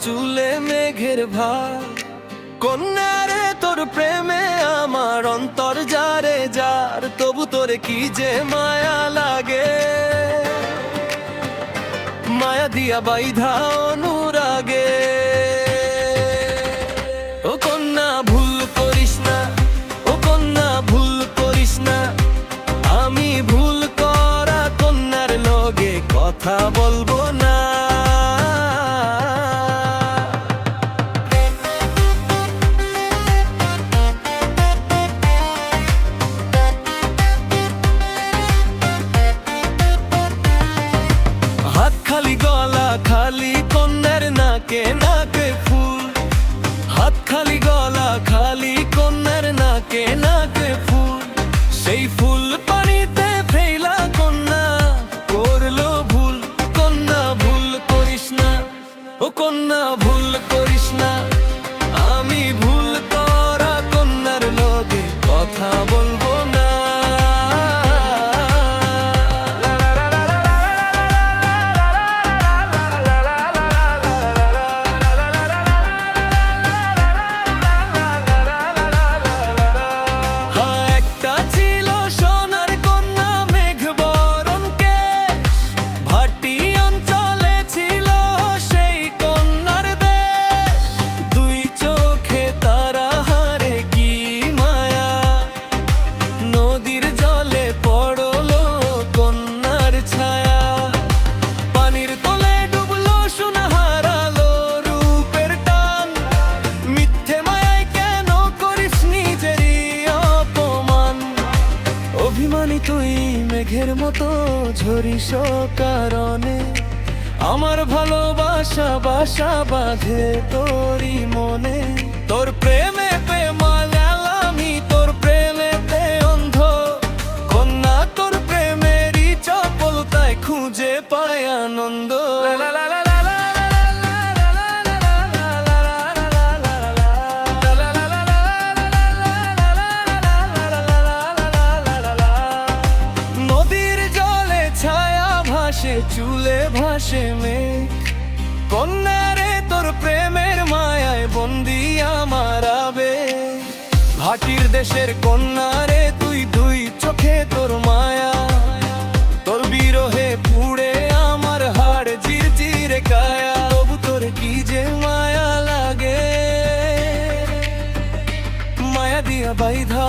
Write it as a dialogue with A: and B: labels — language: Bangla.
A: চুলে মেঘের ভার। কন্যারে তোর প্রেমে আমার অন্তর যারে যার, তবু তোরে কি যে মায়া লাগে, মায়া দিয়া বাইধা অনুরাগে। ও কন্যা ভুল করিস না, ও কন্যা ভুল করিস না, আমি ভুল করা কন্যার লগে কথা বলবো না। হাত খালি গলা খালি কন্যার নাকে নাকে ফুল, হাত খালি গলা খালি কন্যার নাকে নাকে ফুল। সেই ফুল পানিতে ফেলা কন্যা করলো ভুল। কন্যা ভুল করিস না, ও কন্যা ভুল করিস না, আমি ভুল করা কন্যার লগে কথা বলবো না। তুই মেঘের মতো ঝরিস কারণে, আমার ভালোবাসা বাসা বাঁধে তোরই মনে। তোর প্রেমে প্রেমালাল আমি, তোর প্রেমেতে অন্ধ। কন্যা তোর প্রেমেরই চপলতায় খুঁজে পায় আনন্দ। চুলে ভাসে মেঘ, কন্যারে তোর প্রেমের মায়ায় বন্দি আমার আবেগ। ভাটির দেশের কন্যারে তুই দুই চোখে তোর মায়া, তোর বিরহে পুড়ে আমার হাড় চিরচিরে কায়া। তবু তোর কি যে মায়া লাগে, মায়া দিয়া বাইধা